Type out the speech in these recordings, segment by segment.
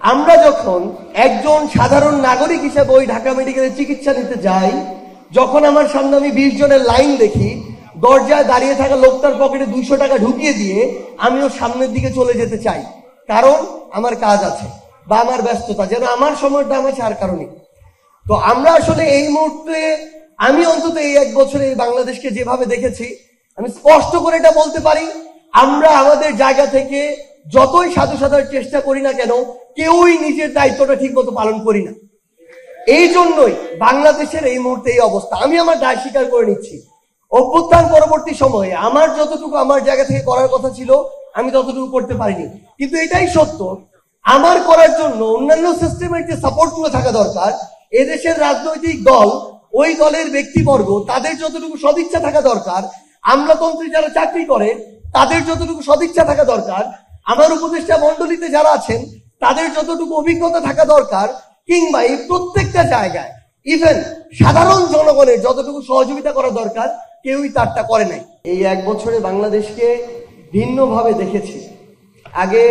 আমরা যখন একজন সাধারণ নাগরিক হিসেবে ওই ঢাকা মেডিকেলে চিকিৎসা নিতে যাই, যখন আমার সামনে আমি 20 জনের লাইন দেখি, দরজায় দাঁড়িয়ে থাকা লোকটার পকেটে 200 টাকা ঢুকিয়ে দিয়ে আমিও সামনের দিকে চলে যেতে চাই, কারণ আমার কাজ আছে বা আমার ব্যস্ততা, যেন আমার সময়টা আমার ছাড় কারণে। তো আমরা আসলে এই মুহূর্তে, আমি অন্তত এই 1 বছরে এই বাংলাদেশকে যেভাবে দেখেছি, আমি স্পষ্ট করে এটা বলতে পারি, আমরা আমাদের জায়গা থেকে যতই সাধু সাধার চেষ্টা করি না কেন, কেউই নিজের দায়িত্বটা ঠিক মতো পালন করি না। এই জন্যই বাংলাদেশের এই মুহূর্তে এই অবস্থা। আমি আমার দায় স্বীকার করে নিচ্ছি, অভ্যুত্থান পরবর্তী সময়ে আমার যতটুকু আমার জায়গা থেকে করার কথা ছিল আমি ততটুকু করতে পারিনি। কিন্তু এটাই সত্য, আমার করার জন্য অন্যান্য সিস্টেমের যে সাপোর্টগুলো থাকা দরকার, এদেশের রাজনৈতিক দল, ওই দলের ব্যক্তিবর্গ, তাদের যতটুকু সদিচ্ছা থাকা দরকার, আমলাতন্ত্রে যারা চাকরি করে তাদের যতটুকু সদিচ্ছা থাকা দরকার, আমার উপদেষ্টা মন্ডলীতে যারা আছেন তাদের যতটুকু অভিজ্ঞতা থাকা দরকার, কিংবা এই প্রত্যেকটা জায়গায় ইভেন সাধারণ জনগণের যতটুকু সহযোগিতা করা দরকার, কেউই তারটা করে নাই। এই 1 বছরে বাংলাদেশকে ভিন্নভাবে দেখেছি। আগে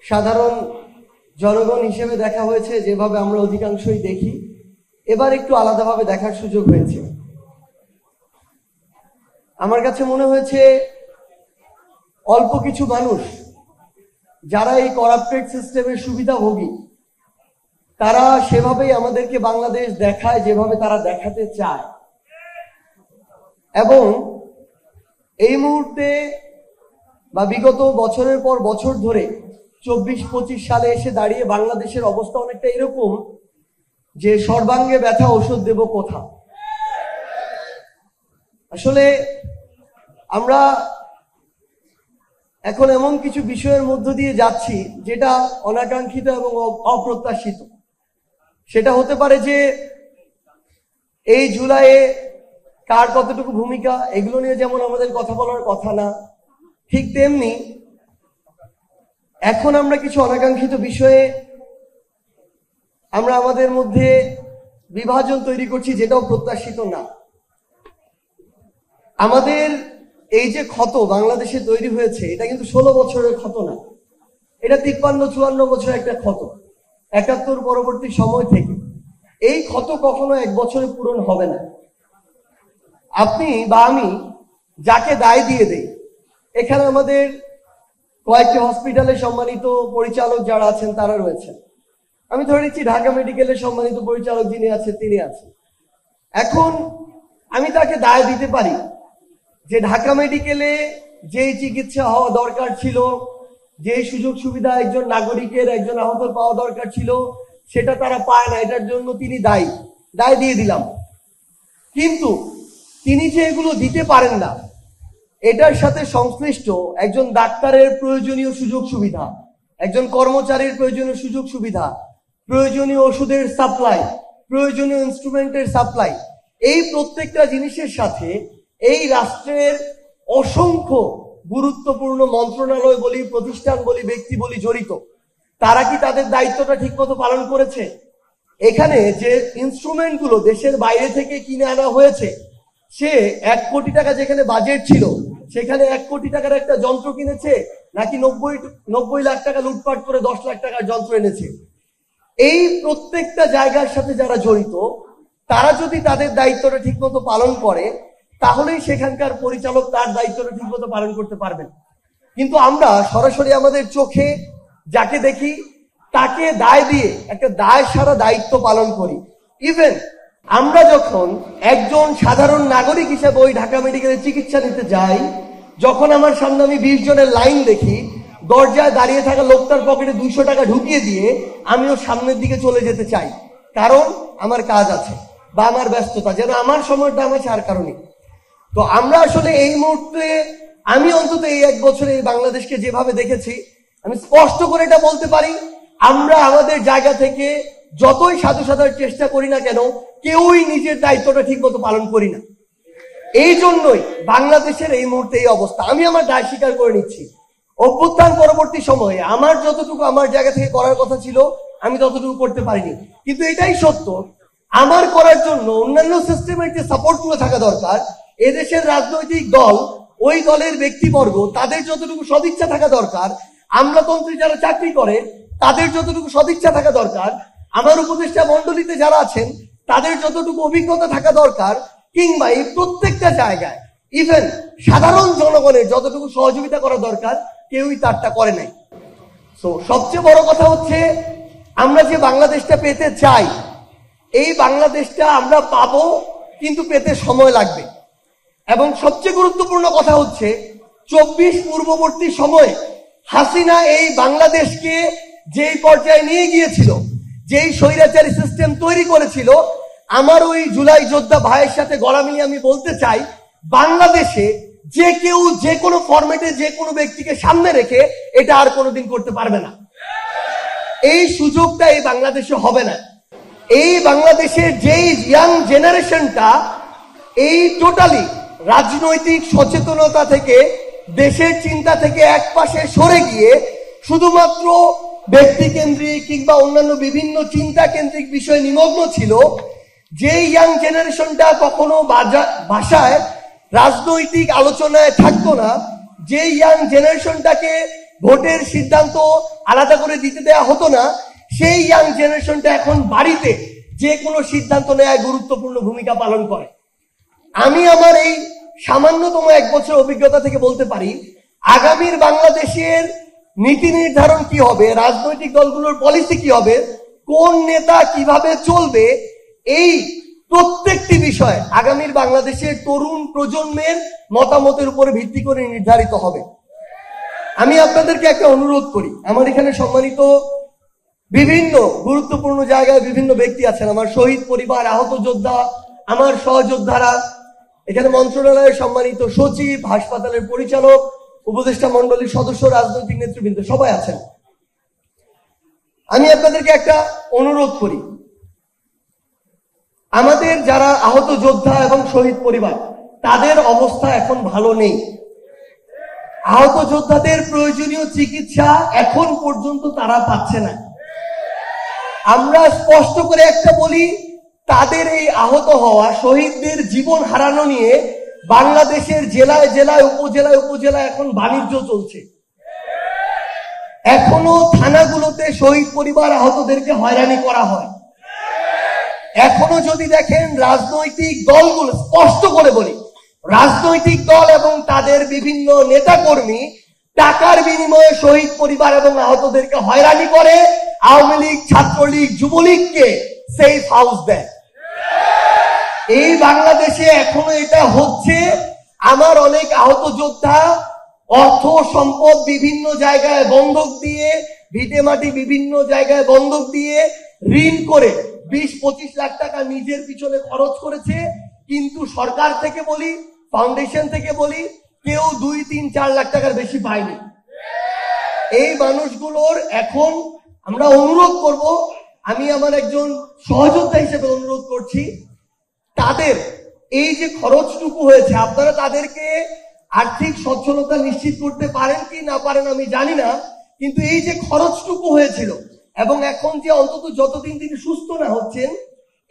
সাধারণ জনগণ হিসেবে দেখা হয়েছে, যেভাবে আমরা অধিকাংশই দেখি, এবার একটু আলাদাভাবে দেখার সুযোগ হয়েছে। আমার কাছে মনে হয়েছে অল্প কিছু মানুষ যারা এই করাপ্টেড সিস্টেমের সুবিধাভোগী, তারা সেভাবেই আমাদেরকে বাংলাদেশ দেখায় যেভাবে তারা দেখাতে চায়। এবং এই মুহূর্তে বা বিগত বছরের পর বছর ধরে 24-25 সালে এসে দাঁড়িয়ে বাংলাদেশের অবস্থা অনেকটা এরকম যে সর্বাঙ্গে ব্যথা ওষুধ দেব কোথা। আসলে আমরা এখন এমন কিছু বিষয়ের মধ্য দিয়ে যাচ্ছি যেটা অনাকাঙ্ক্ষিত এবং অপ্রত্যাশিত। সেটা হতে পারে যে এই জুলাইয়ে কার কতটুকু ভূমিকা, এগুলো নিয়ে যেমন আমাদের কথা বলার কথা না, ঠিক তেমনি এখন আমরা কিছু অনাকাঙ্ক্ষিত বিষয়ে আমরা আমাদের মধ্যে বিভাজন তৈরি করছি, যেটাও প্রত্যাশিত না। আমাদের এই যে ক্ষত বাংলাদেশে তৈরি হয়েছে, এটা কিন্তু 16 বছরের ক্ষত না, এটা 53-54 বছরের একটা ক্ষত, 71 পরবর্তী সময় থেকে। এই ক্ষত কখনো 1 বছরে পূরণ হবে না। আপনি বা আমি যাকে দায় দিয়ে দেই, এখানে আমাদের কয়েকটি হসপিটালে সম্মানিত পরিচালক যারা আছেন তারা রয়েছেন। আমি ধরে নিচ্ছি ঢাকা মেডিকেলের সম্মানিত পরিচালক যিনি আছেন তিনি আছেন। এখন আমি তাকে দায় দিতে পারি যে ঢাকা মেডিকেলে যেই চিকিৎসা হওয়া দরকার ছিল, যেই সুযোগ সুবিধা একজন নাগরিকের, একজন আহত পাওয়া দরকার ছিল, সেটা তারা পায় না, এটার জন্য তিনি দায় দিয়ে দিলাম। কিন্তু তিনি যে এগুলো দিতে পারেন না, এটার সাথে সংশ্লিষ্ট একজন ডাক্তারের প্রয়োজনীয় সুযোগ সুবিধা, একজন কর্মচারীর প্রয়োজনীয় সুযোগ সুবিধা, প্রয়োজনীয় ওষুধের সাপ্লাই, প্রয়োজনীয় ইনস্ট্রুমেন্টের সাপ্লাই, এই প্রত্যেকটা জিনিসের সাথে এই রাষ্ট্রের অসংখ্য গুরুত্বপূর্ণ মন্ত্রণালয় বলি, প্রতিষ্ঠান বলি, ব্যক্তি বলি জড়িত। তারা কি তাদের দায়িত্বটা ঠিক মতো পালন করেছে? এখানে যে ইনস্ট্রুমেন্ট গুলো দেশের বাইরে থেকে কিনে আনা হয়েছে, সে 1 কোটি টাকা যেখানে বাজেট ছিল সেখানে 1 কোটি টাকার একটা যন্ত্র কিনেছে, নাকি 90 লাখ টাকা লুটপাট করে 10 লাখ টাকার যন্ত্র এনেছে? এই প্রত্যেকটা জায়গার সাথে যারা জড়িত, তারা যদি তাদের দায়িত্বটা ঠিক মতো পালন করে, তাহলেই সেখানকার পরিচালক তার দায়িত্বটা ঠিক মতো পালন করতে পারবেন। কিন্তু আমরা সরাসরি আমাদের চোখে যাকে দেখি তাকে দায় দিয়ে একটা দায় সারা দায়িত্ব পালন করি। ইভেন আমরা যখন একজন সাধারণ নাগরিক হিসেবে ওই ঢাকা মেডিকেলে চিকিৎসা নিতে যাই, যখন আমার সামনে আমি 20 জনের লাইন দেখি, দরজায় দাঁড়িয়ে থাকা লোকটার পকেটে 200 টাকা ঢুকিয়ে দিয়ে আমিও সামনের দিকে চলে যেতে চাই, কারণ আমার কাজ আছে বা আমার ব্যস্ততা, যেন আমার সময়টা আমার ছাড় কারণে। তো আমরা আসলে এই মুহূর্তে, আমি অন্তত এই 1 বছরে এই বাংলাদেশকে যেভাবে দেখেছি, আমি স্পষ্ট করে এটা বলতে পারি, আমরা আমাদের জায়গা থেকে যতই সাধু সাধার চেষ্টা করি না কেন, কেউই নিজের দায়িত্বটা ঠিক মতো পালন করি না। এই জন্যই বাংলাদেশের এই মুহূর্তে এই অবস্থা। আমি আমার দায় স্বীকার করে নিচ্ছি, অভ্যুত্থান পরবর্তী সময়ে আমার যতটুকু আমার জায়গা থেকে করার কথা ছিল আমি ততটুকু করতে পারিনি। কিন্তু এটাই সত্য, আমার করার জন্য অন্যান্য সিস্টেমের যে সাপোর্টগুলো থাকা দরকার, এদেশের রাজনৈতিক দল, ওই দলের ব্যক্তিবর্গ, তাদের যতটুকু সদিচ্ছা থাকা দরকার, আমলাতন্ত্রে যারা চাকরি করে তাদের যতটুকু সদিচ্ছা থাকা দরকার, আমার উপদেষ্টা মন্ডলীতে যারা আছেন তাদের যতটুকু অভিজ্ঞতা থাকা দরকার, কিংবা এই প্রত্যেকটা জায়গায় ইভেন সাধারণ জনগণের যতটুকু সহযোগিতা করা দরকার, কেউই তারটা করে নাই। তো সবচেয়ে বড় কথা হচ্ছে, আমরা যে বাংলাদেশটা পেতে চাই, এই বাংলাদেশটা আমরা পাবো, কিন্তু পেতে সময় লাগবে। এবং সবচেয়ে গুরুত্বপূর্ণ কথা হচ্ছে, 24 পূর্ববর্তী সময়ে হাসিনা এই বাংলাদেশকে যেই পর্যায়ে নিয়ে গিয়েছিল, যেই স্বৈরাচারী সিস্টেম তৈরি করেছিল, আমার ওই জুলাই যোদ্ধা ভাইয়ের সাথে গলা মিলিয়ে আমি বলতে চাই, বাংলাদেশে যে কেউ যে কোনো ফরম্যাটে যে কোনো ব্যক্তিকে সামনে রেখে এটা আর কোনোদিন করতে পারবে না। এই সুযোগটা এই বাংলাদেশে হবে না। এই বাংলাদেশের যেই ইয়াং জেনারেশনটা এই টোটালি রাজনৈতিক সচেতনতা থেকে, দেশের চিন্তা থেকে একপাশে সরে গিয়ে শুধুমাত্র ব্যক্তিকেন্দ্রিক কিংবা অন্যান্য বিভিন্ন চিন্তা কেন্দ্রিক বিষয়ে নিমগ্ন ছিল, যে ইয়াং জেনারেশনটা কখনো ভাষায় রাজনৈতিক আলোচনায় থাকতো না, যে ইয়াং জেনারেশনটাকে ভোটের সিদ্ধান্ত আলাদা করে দিতে দেয়া হতো না, সেই ইয়াং জেনারেশনটা এখন বাড়িতে যে কোনো সিদ্ধান্ত নেওয়ায় গুরুত্বপূর্ণ ভূমিকা পালন করে। আমি আমার এই সামান্যতম 1 বছর অভিজ্ঞতা থেকে বলতে পারি, আগামীর বাংলাদেশের নীতি নির্ধারণ কি হবে, রাজনৈতিক দলগুলোর পলিসি কি হবে, কোন নেতা কিভাবে চলবে, এই প্রত্যেকটি বিষয় আগামীর বাংলাদেশের তরুণ প্রজন্মের মতামতের উপরে ভিত্তি করে নির্ধারিত হবে। আমি আপনাদেরকে একটা অনুরোধ করি, আমার এখানে সম্মানিত বিভিন্ন গুরুত্বপূর্ণ জায়গায় বিভিন্ন ব্যক্তি আছেন, আমার শহীদ পরিবার, আহত যোদ্ধা, আমার সহযোদ্ধারা, এখানে মন্ত্রণালয়ের সম্মানিত সচিব, হাসপাতালের পরিচালক, উপদেষ্টা মন্ডলীর সদস্য, রাজনৈতিক নেতৃবৃন্দ সবাই আছেন। আমি আপনাদেরকে একটা অনুরোধ করি, আমাদের যারা আহত যোদ্ধা এবং শহীদ পরিবার, তাদের অবস্থা এখন ভালো নেই। আহত যোদ্ধাদের প্রয়োজনীয় চিকিৎসা এখন পর্যন্ত তারা পাচ্ছে না। আমরা স্পষ্ট করে একটা বলি, তাদের এই আহত হওয়া, শহীদদের জীবন হারানো নিয়ে বাংলাদেশের জেলায় জেলায়, উপজেলায় উপজেলায় এখন বাণিজ্য চলছে। এখনো থানাগুলোতে শহীদ পরিবার আহতদেরকে হয়রানি করা হয়। এখনো যদি দেখেন রাজনৈতিক দলগুলো, স্পষ্ট করে বলি, রাজনৈতিক দল এবং তাদের বিভিন্ন নেতাকর্মী টাকার বিনিময়ে শহীদ পরিবার এবং আহতদেরকে হয়রানি করে, আওয়ামী লীগ, ছাত্রলীগ, যুবলীগকে সেফ হাউস দেয়। এই বাংলাদেশে এখনো এটা হচ্ছে। আমার অনেক আহত যোদ্ধা অর্থ সম্পদ বিভিন্ন জায়গায় বন্ধক দিয়ে, ভিটে মাটি বিভিন্ন জায়গায় বন্ধক দিয়ে, ঋণ করে 20-25 লাখ টাকা নিজের পিছনে খরচ করেছে, কিন্তু সরকার থেকে বলি, ফাউন্ডেশন থেকে বলি, কেউ 2-3-4 লাখ টাকার বেশি পায়নি। এই মানুষগুলোর এখন আমরা অনুরোধ করব, আমি আমার একজন সহযোদ্ধা হিসেবে অনুরোধ করছি, তাদের এই যে খরচটুকু হয়েছে, আপনারা তাদেরকে আর্থিক সচ্ছলতা নিশ্চিত করতে পারেন কি না পারেন আমি জানি না, কিন্তু এই যে খরচটুকু হয়েছিল এবং এখন যে অন্তত যতদিন তিনি সুস্থ না হচ্ছেন,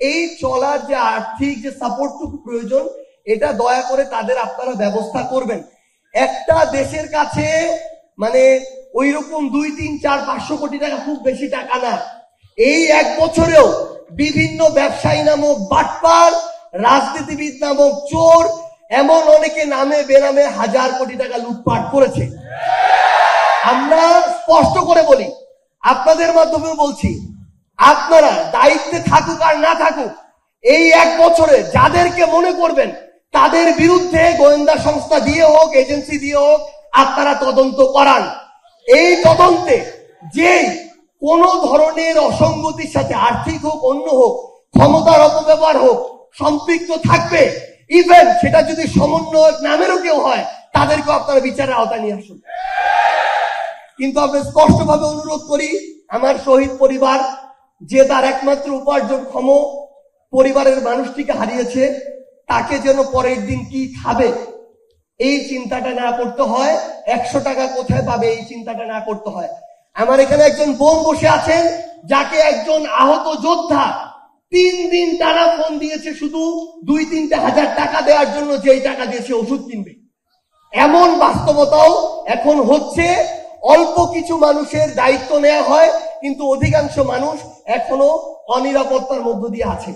এই চলার যে আর্থিক যে সাপোর্টটুকু প্রয়োজন, এটা দয়া করে তাদের আপনারা ব্যবস্থা করবেন। একটা দেশের কাছে মানে ওই রকম 2-3-4-500 কোটি টাকা খুব বেশি টাকা না। এই 1 বছরেও বিভিন্ন ব্যবসায়ী নামক বাটপার, রাজনীতিবিদ নামক চোর, এমন অনেকে নামে বেনামে হাজার কোটি টাকা লুটপাট করেছে। আমরা স্পষ্ট করে বলি, আপনাদের মাধ্যমে বলছি, আপনারা দায়িত্বে থাকুক আর না থাকুক, এই 1 বছরে যাদেরকে মনে করবেন তাদের বিরুদ্ধে গোয়েন্দা সংস্থা দিয়ে হোক, এজেন্সি দিয়ে হোক, আপনারা তদন্ত করান। এই তদন্তে যেই কোন ধরনের অসঙ্গতির সাথে, আর্থিক হোক অন্য হোক, ক্ষমতার অপব্যবহার হোক, সম্পৃক্ত থাকবে, ইভেন সেটা যদি সমন্বয়ক নামেরও কেউ হয়, তাদেরকে আপনারা বিচারের আওতায় নিয়ে আসুন। কিন্তু আমি স্পষ্টভাবে অনুরোধ করি, আমার শহীদ পরিবার যে তার একমাত্র উপার্জনক্ষম পরিবারের মানুষটিকে হারিয়েছে, তাকে যেন পরের দিন কি খাবে এই চিন্তাটা না করতে হয়, 100 টাকা কোথায় পাবে এই চিন্তাটা না করতে হয়। আমার এখানে একজন বোন বসে আছেন, যাকে একজন আহত যোদ্ধা 3 দিন টানা ফোন দিয়েছে শুধু 2-3 হাজার টাকা দেওয়ার জন্য, যেই টাকা দিয়েছে ওষুধ কিনবে। এমন বাস্তবতাও এখন হচ্ছে। অল্প কিছু মানুষের দায়িত্ব নেওয়া হয়, কিন্তু অধিকাংশ মানুষ এখনো অনিরাপত্তার মধ্য দিয়ে আছে।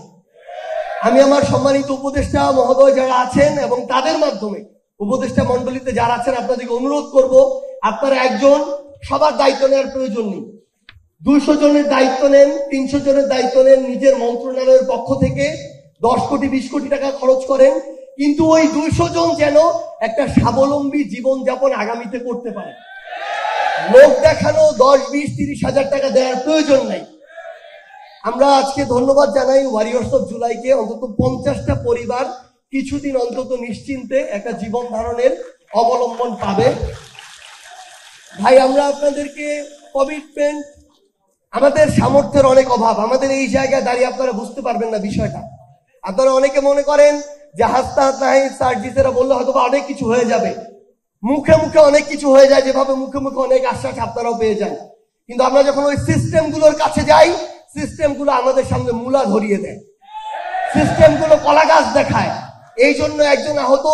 আমি আমার সম্মানিত উপদেষ্টা মহোদয় যারা আছেন এবং তাদের মাধ্যমে উপদেষ্টা মন্ডলীতে যারা আছেন আপনাদেরকে অনুরোধ করব, আপনারা একজন সবার দায়িত্ব নেওয়ার প্রয়োজন নেই। 200 জনের দায়িত্ব নেন, 300 জনের দায়িত্ব নেন, নিজের মন্ত্রণালয়ের পক্ষ থেকে 10 কোটি 20 কোটি টাকা খরচ করেন, কিন্তু ওই 200 জন যেন একটা স্বাবলম্বী জীবনযাপন আগামীতে করতে পারে। লোক দেখানো 10, 20, 30 হাজার টাকা দেওয়ার প্রয়োজন নাই। আমরা আজকে ধন্যবাদ জানাই ওয়ারিয়র্স অফ জুলাইকে, অন্তত 50টা পরিবার কিছুদিন অন্তত নিশ্চিন্তে একটা জীবন ধারণের অবলম্বন পাবে। ভাই, আমরা আপনাদেরকে কমিটমেন্ট, আমাদের সামর্থ্যের অনেক অভাব, আমাদের এই জায়গায় দাঁড়িয়ে আপনারা বুঝতে পারবেন না বিষয়টা। আপনারা অনেকে মনে করেন যে হাসনাত, নাহিদ, সার্জিসেরা বললে হয়তো অনেক কিছু হয়ে যাবে, মুখে মুখে অনেক কিছু হয়ে যায়, যেভাবে মুখে মুখে অনেক আশ্বাস আপনারাও পেয়ে যান, কিন্তু আমরা যখন ওই সিস্টেমগুলোর কাছে যাই, সিস্টেমগুলো আমাদের সামনে মূলা ধরিয়ে দেয়, সিস্টেমগুলো কলা গাছ দেখায়। এই জন্য একজন আহত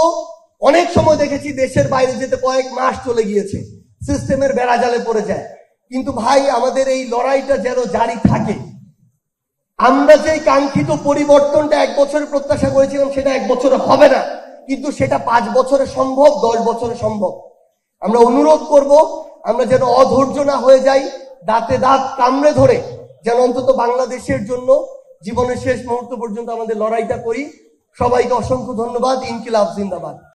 অনেক সময় দেখেছি দেশের বাইরে যেতে কয়েক মাস চলে গিয়েছে, সিস্টেমের বেড়াজালে পড়ে যায়। কিন্তু ভাই, আমাদের এই লড়াইটা যেন জারি থাকে। আমরা যে কাঙ্ক্ষিত পরিবর্তনটা 1 বছরে প্রত্যাশা করেছিলাম সেটা 1 বছরে হবে না, কিন্তু সেটা 5 বছরে সম্ভব, 10 বছরে সম্ভব। আমরা অনুরোধ করব, আমরা যেন অধৈর্য না হয়ে যাই, দাঁতে দাঁত কামড়ে ধরে যেন অন্তত বাংলাদেশের জন্য জীবনের শেষ মুহূর্ত পর্যন্ত আমাদের লড়াইটা করি। সবাইকে অসংখ্য ধন্যবাদ। ইনকিলাব জিন্দাবাদ।